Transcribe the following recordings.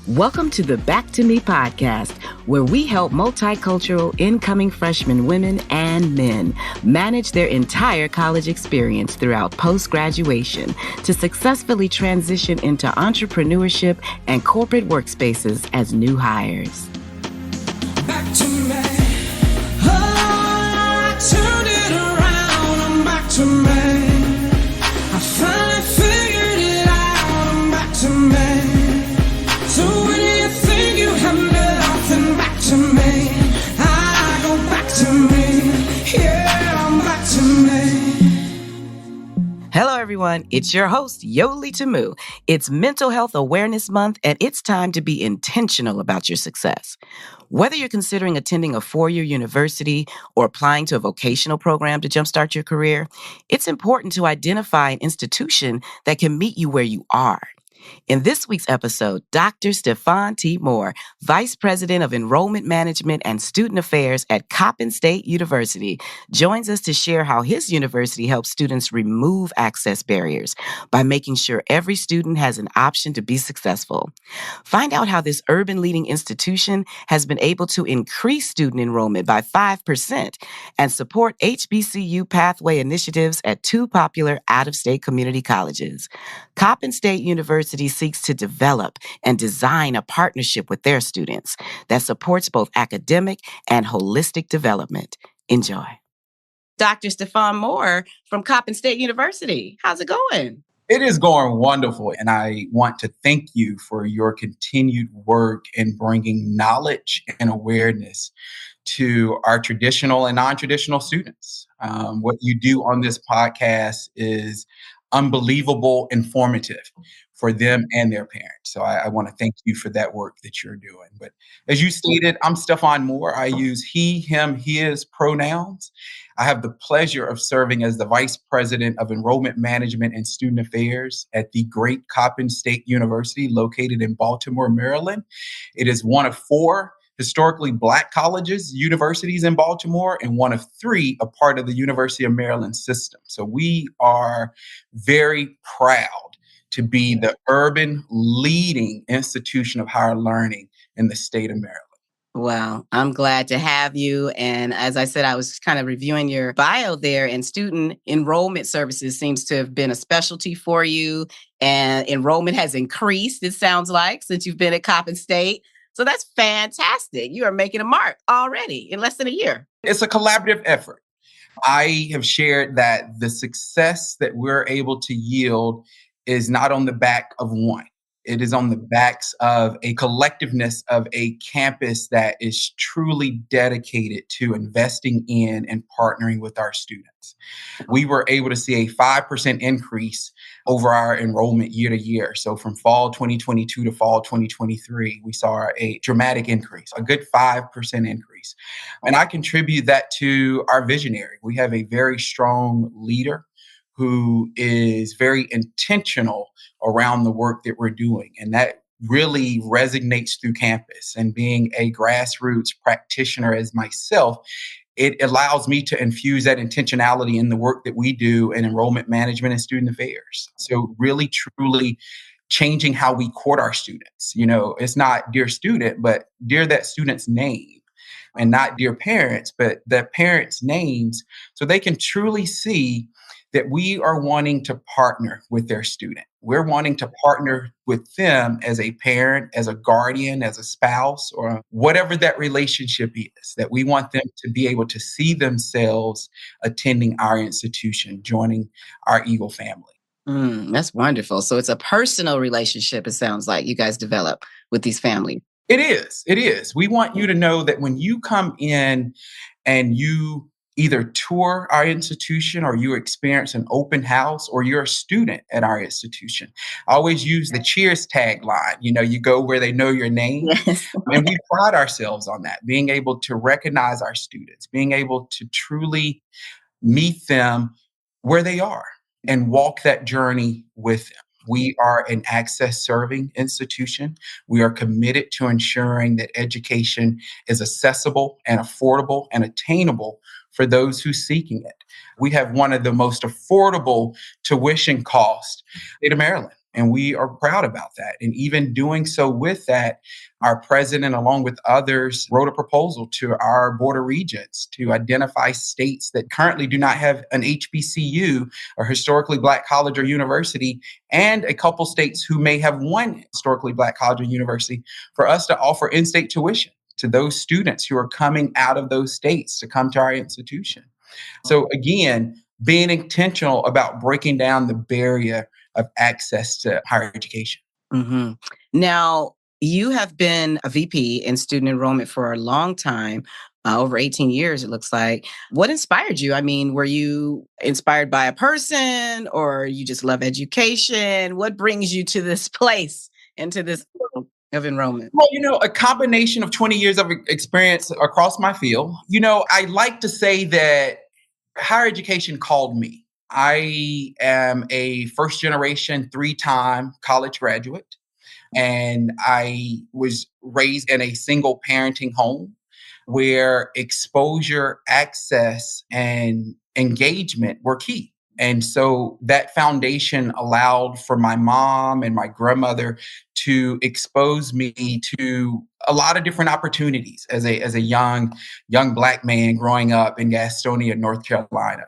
Welcome to the Back to Me podcast, where we help multicultural incoming freshman women and men manage their entire college experience throughout post-graduation to successfully transition into entrepreneurship and corporate workspaces as new hires. Back to me. Oh, I turned it around. I'm back to me. I finally figured it out. I'm back to me. So when you think you have nothing, back to me. I go back to me. Yeah, I'm back to me. Hello, everyone. It's your host, Yoli Tamu. It's Mental Health Awareness Month, and it's time to be intentional about your success. Whether you're considering attending a four-year university or applying to a vocational program to jumpstart your career, it's important to identify an institution that can meet you where you are. In this week's episode, Dr. Stephan T. Vice President of Enrollment Management and Student Affairs at Coppin State University, joins us to share how his university helps students remove access barriers by making sure every student has an option to be successful. Find out how this urban leading institution has been able to increase student enrollment by 5% and support HBCU pathway initiatives at two popular out-of-state community colleges. Coppin State University seeks to develop and design a partnership with their students that supports both academic and holistic development. Enjoy. Dr. Stephan Moore from Coppin State University. How's it going? It is going wonderful, and I want to thank you for your continued work in bringing knowledge and awareness to our traditional and non-traditional students. What you do on this podcast is unbelievable, informative for them and their parents. So I want to thank you for that work that you're doing. But as you stated, I'm Stephan Moore. I use he, him, his pronouns. I have the pleasure of serving as the Vice President of Enrollment Management and Student Affairs at the great Coppin State University located in Baltimore, Maryland. It is one of four historically Black colleges, universities in Baltimore, and one of three a part of the University of Maryland system. So we are very proud to be the urban leading institution of higher learning in the state of Maryland. Well, I'm glad to have you. And as I said, I was kind of reviewing your bio there, and student enrollment services seems to have been a specialty for you. And enrollment has increased, it sounds like, since you've been at Coppin State. So that's fantastic. You are making a mark already in less than a year. It's a collaborative effort. I have shared that the success that we're able to yield is not on the back of one. It is on the backs of a collectiveness of a campus that is truly dedicated to investing in and partnering with our students. We were able to see a 5% increase over our enrollment year to year. So from fall 2022 to fall 2023, we saw a dramatic increase, a good 5% increase. And I contribute that to our visionary. We have a very strong leader who is very intentional around the work that we're doing. And that really resonates through campus. And being a grassroots practitioner as myself, it allows me to infuse that intentionality in the work that we do in enrollment management and student affairs. So really, truly changing how we court our students. You know, it's not dear student, but dear that student's name. And not dear parents, but the parents' names, so they can truly see that we are wanting to partner with their student. We're wanting to partner with them as a parent, as a guardian, as a spouse, or whatever that relationship is, that we want them to be able to see themselves attending our institution, joining our Eagle family. That's wonderful. So it's a personal relationship, it sounds like, you guys develop with these families. It is. It is. We want you to know that when you come in and you either tour our institution or you experience an open house or you're a student at our institution. I always use the Cheers tagline, you go where they know your name. Yes. And we pride ourselves on that, being able to recognize our students, being able to truly meet them where they are and walk that journey with them. We are an access serving institution. We are committed to ensuring that education is accessible and affordable and attainable for those who are seeking it. We have one of the most affordable tuition costs in Maryland. And we are proud about that. And even doing so with that, our president, along with others, wrote a proposal to our board of regents to identify states that currently do not have an HBCU, or historically Black college or university, and a couple states who may have one historically Black college or university, for us to offer in-state tuition to those students who are coming out of those states to come to our institution. So again, being intentional about breaking down the barrier of access to higher education. Mm-hmm. Now, you have been a VP in student enrollment for a long time, over 18 years, it looks like. What inspired you? I mean, were you inspired by a person, or you just love education? What brings you to this place and to this field of enrollment? Well, a combination of 20 years of experience across my field. I like to say that higher education called me. I am a first generation, 3-time college graduate, and I was raised in a single parenting home where exposure, access, and engagement were key. And so that foundation allowed for my mom and my grandmother to expose me to a lot of different opportunities as a young Black man growing up in Gastonia, North Carolina.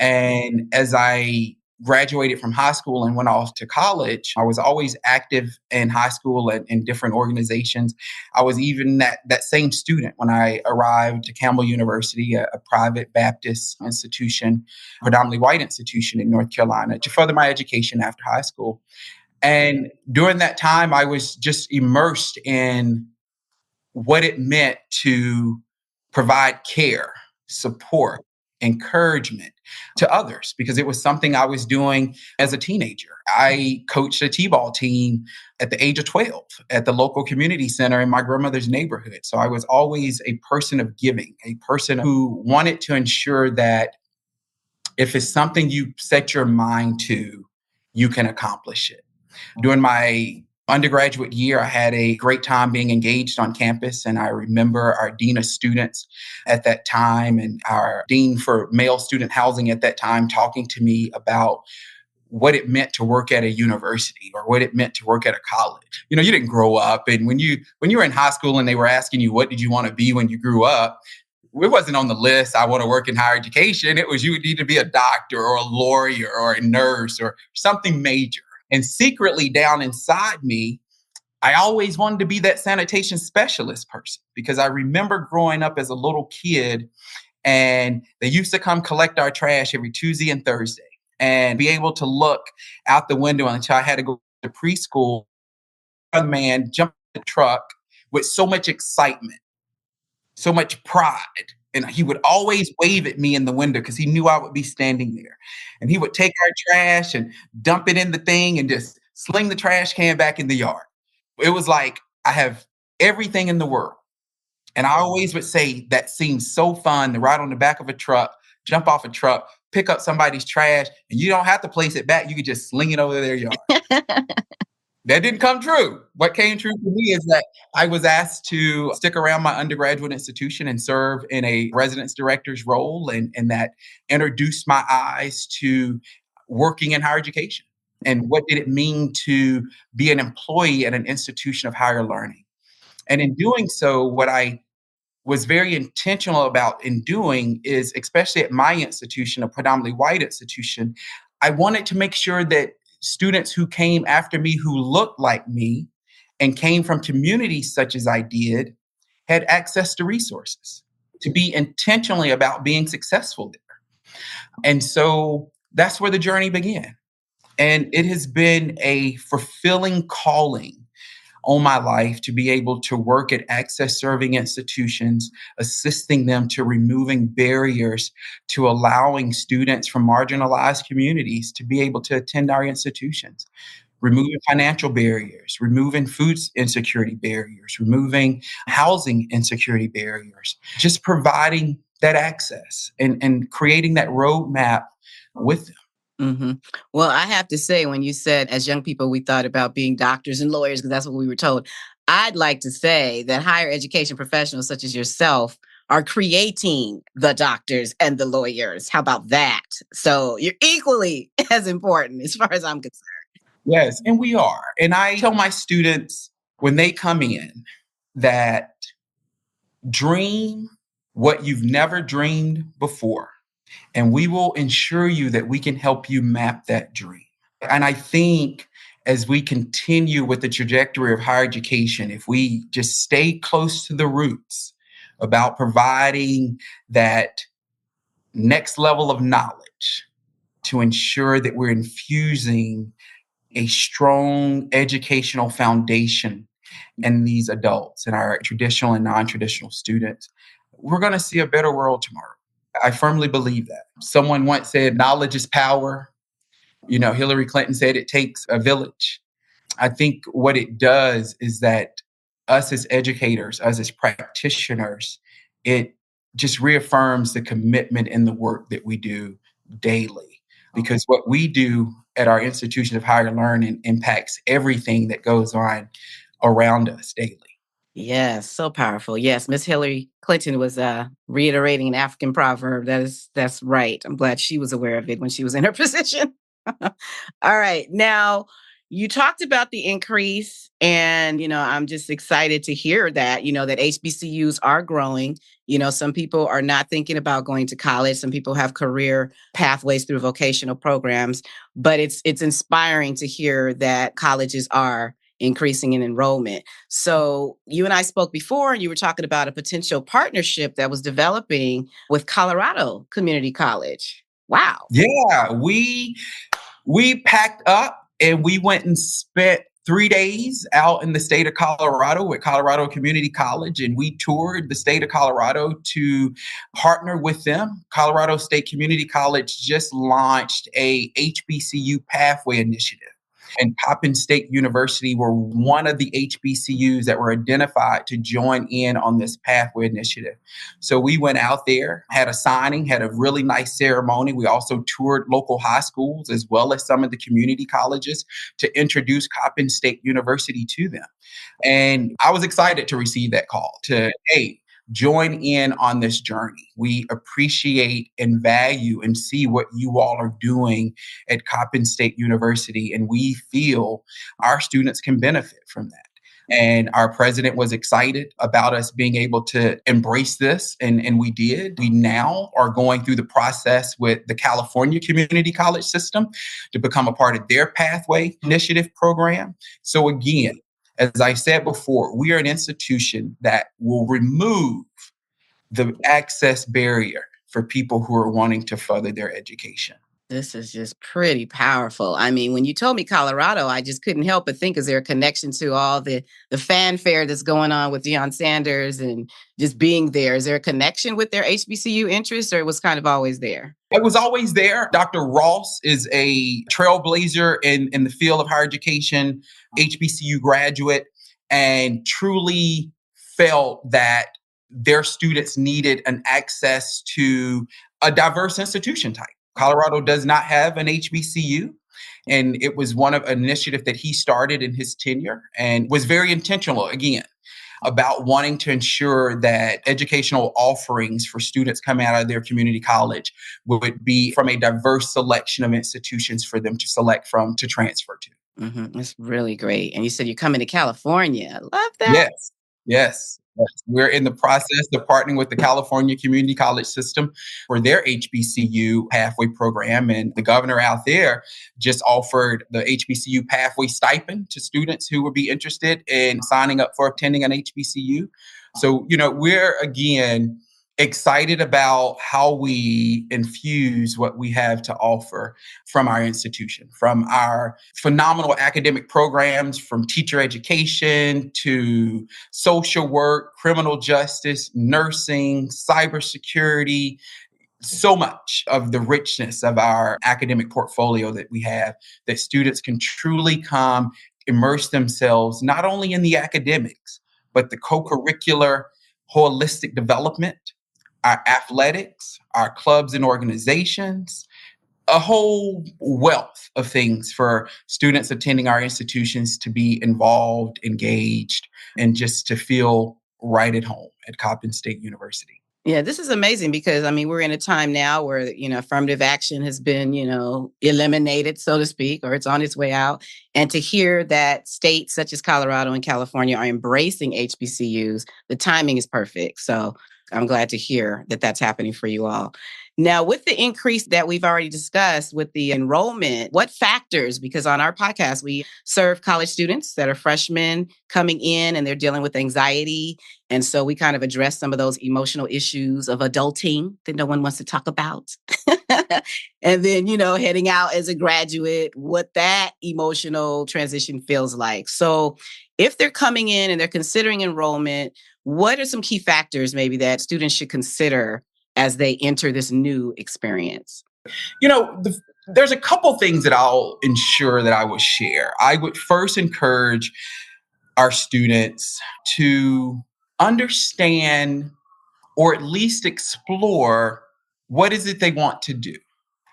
And as I graduated from high school and went off to college, I was always active in high school and in different organizations. I was even that same student when I arrived to Campbell University, a private Baptist institution, predominantly white institution in North Carolina, to further my education after high school. And during that time, I was just immersed in what it meant to provide care, support, encouragement to others, because it was something I was doing as a teenager. I coached a T-ball team at the age of 12 at the local community center in my grandmother's neighborhood. So I was always a person of giving, a person who wanted to ensure that if it's something you set your mind to, you can accomplish it. During my undergraduate year, I had a great time being engaged on campus. And I remember our dean of students at that time and our dean for male student housing at that time talking to me about what it meant to work at a university or what it meant to work at a college. You didn't grow up. And when you were in high school and they were asking you, what did you want to be when you grew up? It wasn't on the list, I want to work in higher education. It was, you would need to be a doctor or a lawyer or a nurse or something major. And secretly down inside me, I always wanted to be that sanitation specialist person, because I remember growing up as a little kid and they used to come collect our trash every Tuesday and Thursday and be able to look out the window until I had to go to preschool. A man jumped in the truck with so much excitement, so much pride. And he would always wave at me in the window because he knew I would be standing there. And he would take our trash and dump it in the thing and just sling the trash can back in the yard. It was like, I have everything in the world. And I always would say that seems so fun to ride on the back of a truck, jump off a truck, pick up somebody's trash, and you don't have to place it back. You could just sling it over their yard. That didn't come true. What came true for me is that I was asked to stick around my undergraduate institution and serve in a residence director's role, and that introduced my eyes to working in higher education. And what did it mean to be an employee at an institution of higher learning? And in doing so, what I was very intentional about in doing is, especially at my institution, a predominantly white institution, I wanted to make sure that students who came after me who looked like me and came from communities such as I did had access to resources, to be intentionally about being successful there. And so that's where the journey began. And it has been a fulfilling calling on my life to be able to work at access serving institutions, assisting them to removing barriers to allowing students from marginalized communities to be able to attend our institutions, removing financial barriers, removing food insecurity barriers, removing housing insecurity barriers, just providing that access and creating that roadmap with them. Mm-hmm. Well, I have to say, when you said as young people, we thought about being doctors and lawyers because that's what we were told. I'd like to say that higher education professionals such as yourself are creating the doctors and the lawyers. How about that? So you're equally as important as far as I'm concerned. Yes, and we are. And I tell my students when they come in that dream what you've never dreamed before, and we will ensure you that we can help you map that dream. And I think as we continue with the trajectory of higher education, if we just stay close to the roots about providing that next level of knowledge to ensure that we're infusing a strong educational foundation in these adults and our traditional and non-traditional students, we're going to see a better world tomorrow. I firmly believe that. Someone once said, knowledge is power. Hillary Clinton said it takes a village. I think what it does is that us as educators, us as practitioners, it just reaffirms the commitment in the work that we do daily. Because what we do at our institution of higher learning impacts everything that goes on around us daily. Yes, so powerful. Yes, Miss Hillary Clinton was reiterating an African proverb. That's right. I'm glad she was aware of it when she was in her position. All right. Now, you talked about the increase, and I'm just excited to hear that, that HBCUs are growing. Some people are not thinking about going to college. Some people have career pathways through vocational programs, but it's inspiring to hear that colleges are increasing in enrollment. So you and I spoke before, and you were talking about a potential partnership that was developing with Colorado Community College. Wow. Yeah, we packed up and we went and spent 3 days out in the state of Colorado with Colorado Community College, and we toured the state of Colorado to partner with them. Colorado State Community College just launched a HBCU pathway initiative. And Coppin State University were one of the HBCUs that were identified to join in on this pathway initiative. So we went out there, had a signing, had a really nice ceremony. We also toured local high schools as well as some of the community colleges to introduce Coppin State University to them. And I was excited to receive that call to, hey, join in on this journey. We appreciate and value and see what you all are doing at Coppin State University, and we feel our students can benefit from that. And our president was excited about us being able to embrace this, and we did. We now are going through the process with the California Community College system to become a part of their Pathway Initiative program. So again, as I said before, we are an institution that will remove the access barrier for people who are wanting to further their education. This is just pretty powerful. I mean, when you told me Colorado, I just couldn't help but think, is there a connection to all the fanfare that's going on with Deion Sanders and just being there? Is there a connection with their HBCU interests, or it was kind of always there? It was always there. Dr. Ross is a trailblazer in the field of higher education, HBCU graduate, and truly felt that their students needed an access to a diverse institution type. Colorado does not have an HBCU, and it was one of an initiative that he started in his tenure and was very intentional, again, about wanting to ensure that educational offerings for students coming out of their community college would be from a diverse selection of institutions for them to select from to transfer to. Mm-hmm. That's really great. And you said you're coming to California. I love that. Yes, yes. We're in the process of partnering with the California Community College system for their HBCU pathway program. And the governor out there just offered the HBCU pathway stipend to students who would be interested in signing up for attending an HBCU. So, we're again excited about how we infuse what we have to offer from our institution, from our phenomenal academic programs, from teacher education to social work, criminal justice, nursing, cybersecurity. So much of the richness of our academic portfolio that we have, that students can truly come immerse themselves not only in the academics, but the co-curricular holistic development, our athletics, our clubs and organizations, a whole wealth of things for students attending our institutions to be involved, engaged, and just to feel right at home at Coppin State University. Yeah, this is amazing because, I mean, we're in a time now where, affirmative action has been, eliminated, so to speak, or it's on its way out. And to hear that states such as Colorado and California are embracing HBCUs, the timing is perfect. So I'm glad to hear that that's happening for you all. Now, with the increase that we've already discussed with the enrollment, what factors, because on our podcast, we serve college students that are freshmen coming in and they're dealing with anxiety. And so we kind of address some of those emotional issues of adulting that no one wants to talk about. And then, heading out as a graduate, what that emotional transition feels like. So if they're coming in and they're considering enrollment, what are some key factors maybe that students should consider as they enter this new experience? There's a couple things that I'll ensure that I would share. I would first encourage our students to understand or at least explore what is it they want to do.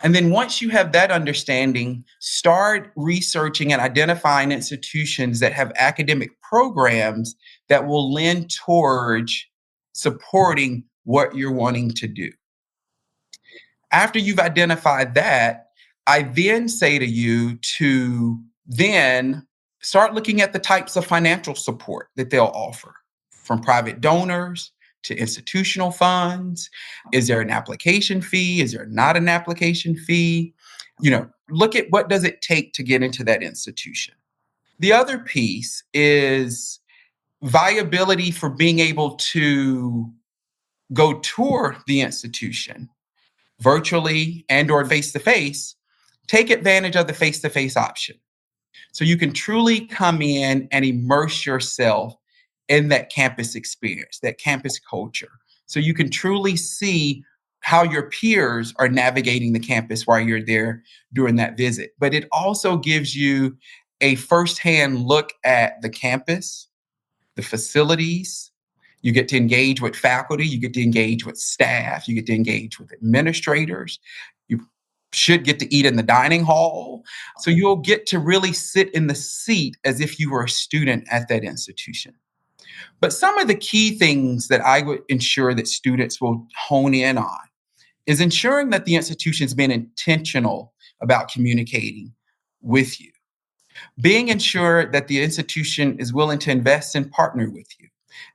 And then once you have that understanding, start researching and identifying institutions that have academic programs that will lend towards supporting what you're wanting to do. After you've identified that, I then say to you to then start looking at the types of financial support that they'll offer, from private donors to institutional funds. Is there an application fee? Is there not an application fee? Look at what does it take to get into that institution. The other piece is viability for being able to go tour the institution virtually and or face-to-face. Take advantage of the face-to-face option. So you can truly come in and immerse yourself in that campus experience, that campus culture. So you can truly see how your peers are navigating the campus while you're there during that visit. But it also gives you a firsthand look at the campus, the facilities. You get to engage with faculty, you get to engage with staff, you get to engage with administrators. You should get to eat in the dining hall. So you'll get to really sit in the seat as if you were a student at that institution. But some of the key things that I would ensure that students will hone in on is ensuring that the institution's been intentional about communicating with you. Being ensured that the institution is willing to invest and partner with you.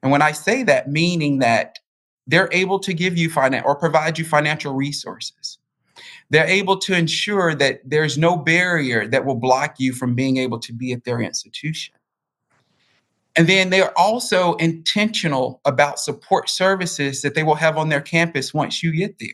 And when I say that, meaning that they're able to give you or provide you financial resources. They're able to ensure that there's no barrier that will block you from being able to be at their institution. And then they're also intentional about support services that they will have on their campus once you get there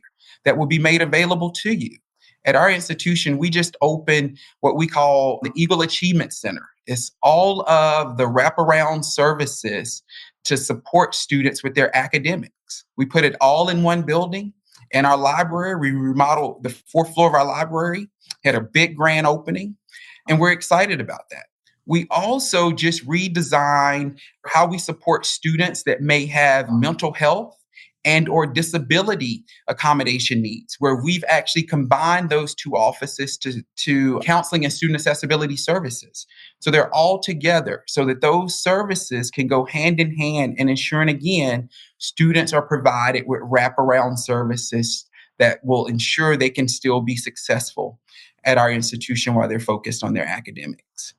that will be made available to you. At our institution, we just opened what we call the Eagle Achievement Center. It's all of the wraparound services to support students with their academics. We put it all in one building. In our library, we remodeled the fourth floor of our library, had a big grand opening, and we're excited about that. We also just redesigned how we support students that may have mental health and or disability accommodation needs, where we've actually combined those two offices to counseling and student accessibility services. So they're all together so that those services can go hand in hand and ensuring, again, students are provided with wraparound services that will ensure they can still be successful at our institution while they're focused on their academics.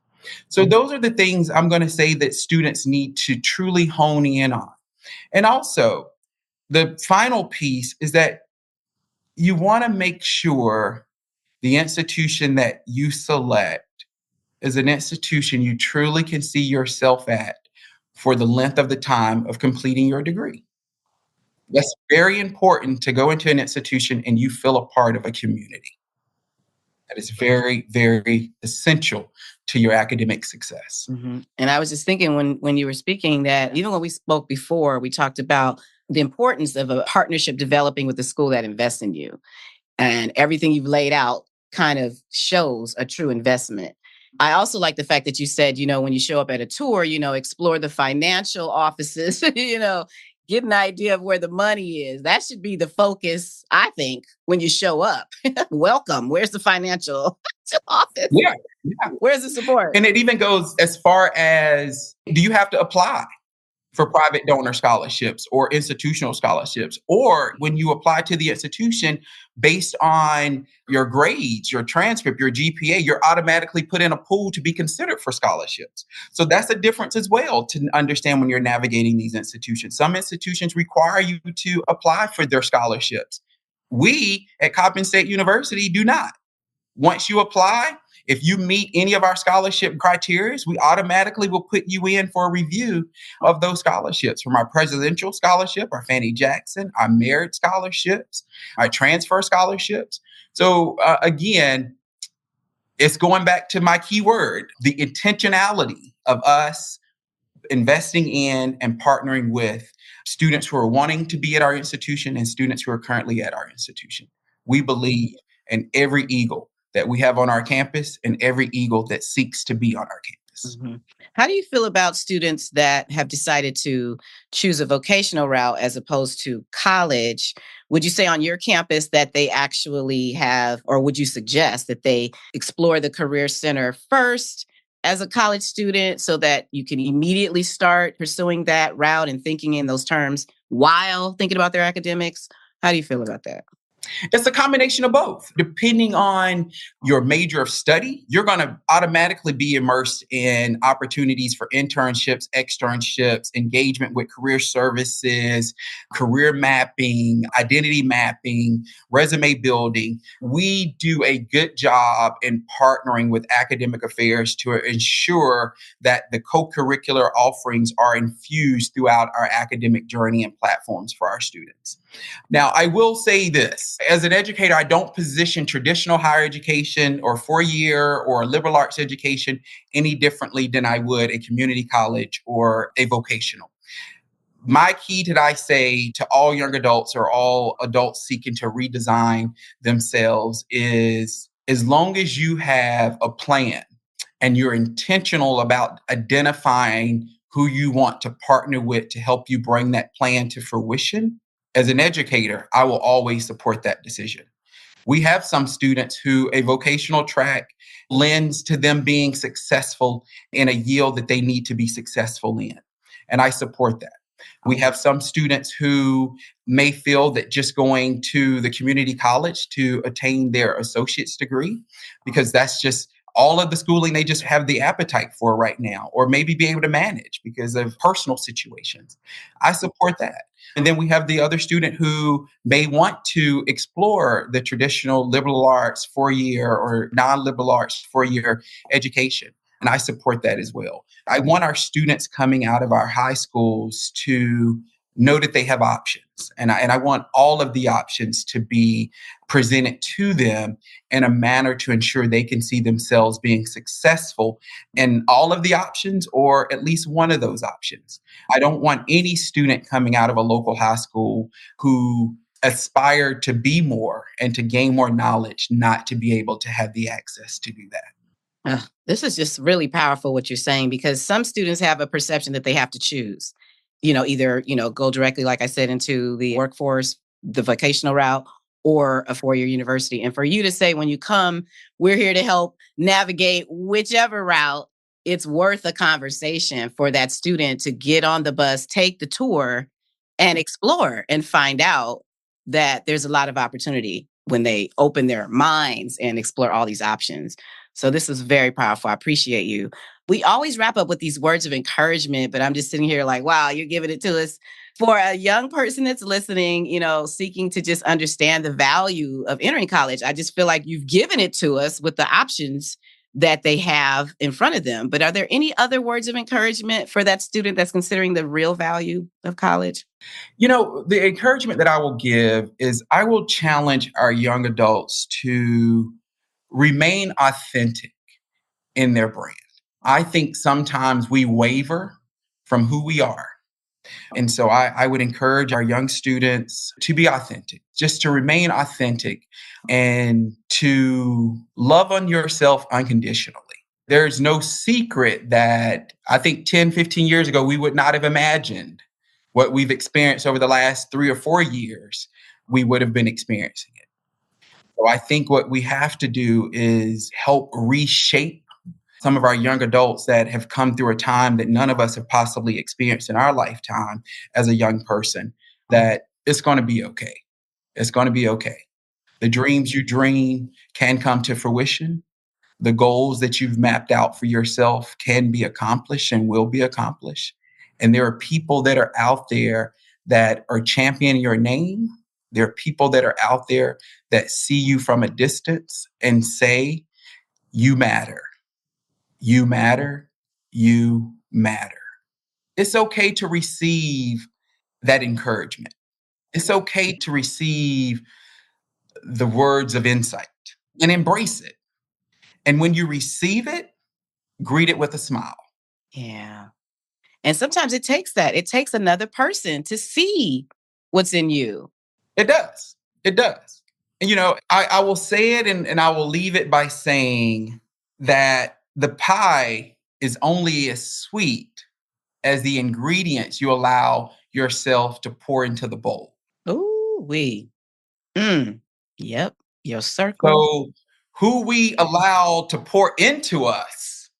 So those are the things I'm going to say that students need to truly hone in on. And also, the final piece is that you want to make sure the institution that you select is an institution you truly can see yourself at for the length of the time of completing your degree. That's very important to go into an institution and you feel a part of a community. That is very, very essential to your academic success. Mm-hmm. And I was just thinking when you were speaking that even when we spoke before, we talked about the importance of a partnership developing with the school that invests in you. And everything you've laid out kind of shows a true investment. I also like the fact that you said, when you show up at a tour, explore the financial offices, get an idea of where the money is. That should be the focus, I think, when you show up. Welcome. Where's the financial office? Yeah. Where's the support? And it even goes as far as, do you have to apply? for private donor scholarships or institutional scholarships. Or when you apply to the institution based on your grades, your transcript, your GPA, you're automatically put in a pool to be considered for scholarships. So that's a difference as well to understand when you're navigating these institutions. Some institutions require you to apply for their scholarships. We at Coppin State University do not. Once you apply, if you meet any of our scholarship criteria, we automatically will put you in for a review of those scholarships, from our presidential scholarship, our Fannie Jackson, our merit scholarships, our transfer scholarships. So again, it's going back to my key word, the intentionality of us investing in and partnering with students who are wanting to be at our institution and students who are currently at our institution. We believe in every Eagle that we have on our campus and every Eagle that seeks to be on our campus. Mm-hmm. How do you feel about students that have decided to choose a vocational route as opposed to college? Would you say on your campus that they actually have, or would you suggest that they explore the Career Center first as a college student so that you can immediately start pursuing that route and thinking in those terms while thinking about their academics? How do you feel about that? It's a combination of both. Depending on your major of study, you're going to automatically be immersed in opportunities for internships, externships, engagement with career services, career mapping, identity mapping, resume building. We do a good job in partnering with academic affairs to ensure that the co-curricular offerings are infused throughout our academic journey and platforms for our students. Now, I will say this. As an educator, I don't position traditional higher education or four-year or liberal arts education any differently than I would a community college or a vocational. My key that I say to all young adults or all adults seeking to redesign themselves is, as long as you have a plan and you're intentional about identifying who you want to partner with to help you bring that plan to fruition, as an educator, I will always support that decision. We have some students who a vocational track lends to them being successful in a yield that they need to be successful in. And I support that. We have some students who may feel that just going to the community college to attain their associate's degree, because that's just all of the schooling they just have the appetite for right now, or maybe be able to manage because of personal situations. I support that. And then we have the other student who may want to explore the traditional liberal arts four-year or non-liberal arts four-year education. And I support that as well. I want our students coming out of our high schools to know that they have options. And I want all of the options to be presented to them in a manner to ensure they can see themselves being successful in all of the options or at least one of those options. I don't want any student coming out of a local high school who aspired to be more and to gain more knowledge not to be able to have the access to do that. This is just really powerful what you're saying, because some students have a perception that they have to choose, either, go directly, like I said, into the workforce, the vocational route, or a four-year university. And for you to say, when you come, we're here to help navigate whichever route, it's worth a conversation for that student to get on the bus, take the tour, and explore and find out that there's a lot of opportunity when they open their minds and explore all these options. So this is very powerful. I appreciate you. We always wrap up with these words of encouragement, but I'm just sitting here like, wow, you're giving it to us. For a young person that's listening, seeking to just understand the value of entering college, I just feel like you've given it to us with the options that they have in front of them. But are there any other words of encouragement for that student that's considering the real value of college? The encouragement that I will give is I will challenge our young adults to remain authentic in their brand. I think sometimes we waver from who we are. And so I would encourage our young students to be authentic, just to remain authentic and to love on yourself unconditionally. There's no secret that I think 10, 15 years ago, we would not have imagined what we've experienced over the last 3 or 4 years, we would have been experiencing it. So I think what we have to do is help reshape some of our young adults that have come through a time that none of us have possibly experienced in our lifetime as a young person, that it's going to be okay. It's going to be okay. The dreams you dream can come to fruition. The goals that you've mapped out for yourself can be accomplished and will be accomplished. And there are people that are out there that are championing your name. There are people that are out there that see you from a distance and say, you matter. You matter. You matter. It's okay to receive that encouragement. It's okay to receive the words of insight and embrace it. And when you receive it, greet it with a smile. Yeah. And sometimes it takes that. It takes another person to see what's in you. It does. It does. And, I will say it and I will leave it by saying that the pie is only as sweet as the ingredients you allow yourself to pour into the bowl. Ooh, Yep. Your circle. So who we allow to pour into us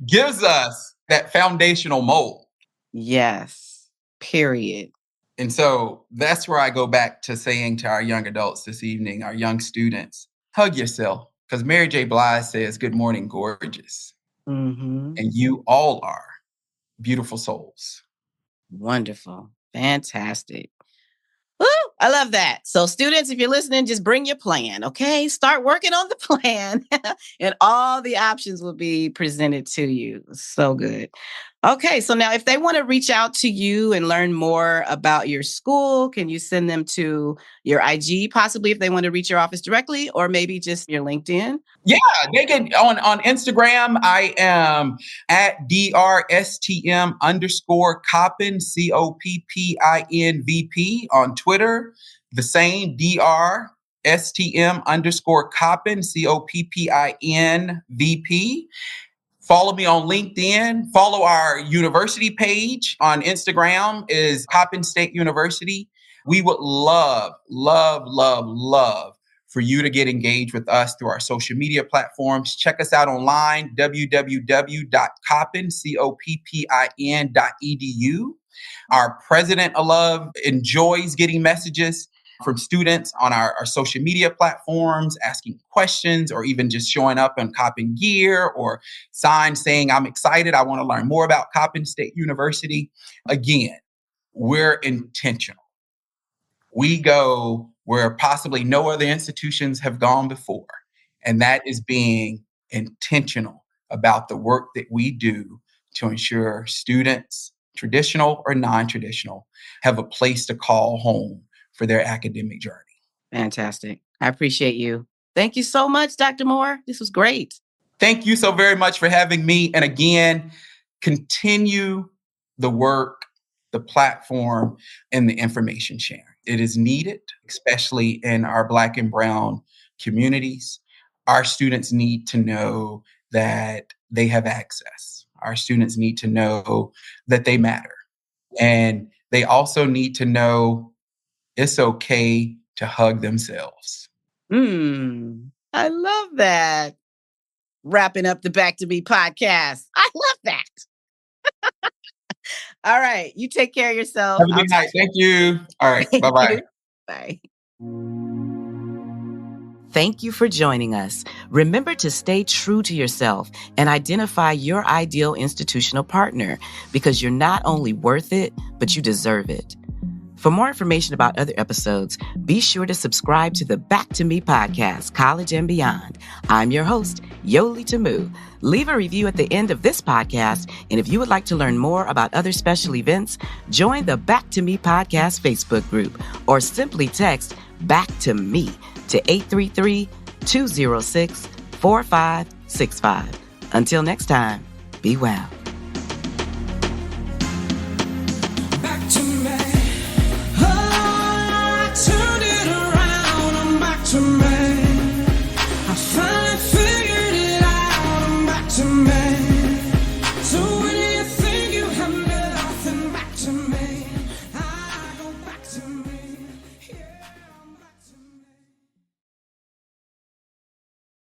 gives us that foundational mold. Yes. Period. And so that's where I go back to saying to our young adults this evening, our young students, hug yourself. Because Mary J. Blige says, good morning, gorgeous. Mm-hmm. And you all are beautiful souls. Wonderful. Fantastic. Woo, I love that. So students, if you're listening, just bring your plan, okay? Start working on the plan and all the options will be presented to you. So good. Okay, so now if they want to reach out to you and learn more about your school, can you send them to your IG possibly if they want to reach your office directly, or maybe just your LinkedIn? Yeah, they can on Instagram. I am at DRSTM _ Coppin, COPPINVP. On Twitter, the same DRSTM _ Coppin, COPPINVP. Follow me on LinkedIn. Follow our university page on Instagram is Coppin State University. We would love, love, love, love for you to get engaged with us through our social media platforms. Check us out online, www.coppin.edu. Our president of love enjoys getting messages from students on our social media platforms, asking questions, or even just showing up in Coppin gear or signs saying, I'm excited, I want to learn more about Coppin State University. Again, we're intentional. We go where possibly no other institutions have gone before, and that is being intentional about the work that we do to ensure students, traditional or non-traditional, have a place to call home for their academic journey. Fantastic. I appreciate you. Thank you so much, Dr. Moore. This was great. Thank you so very much for having me. And again, continue the work, the platform, and the information sharing. It is needed, especially in our Black and Brown communities. Our students need to know that they have access. Our students need to know that they matter. And they also need to know it's okay to hug themselves. I love that. Wrapping up the Back to Me podcast. I love that. All right. You take care of yourself. Have a good night. Thank you. All right. Bye-bye. Bye. Thank you for joining us. Remember to stay true to yourself and identify your ideal institutional partner, because you're not only worth it, but you deserve it. For more information about other episodes, be sure to subscribe to the Back to Me podcast, College and Beyond. I'm your host, Yoli Tamu. Leave a review at the end of this podcast, and if you would like to learn more about other special events, join the Back to Me podcast Facebook group, or simply text Back to Me to 833-206-4565. Until next time, be well.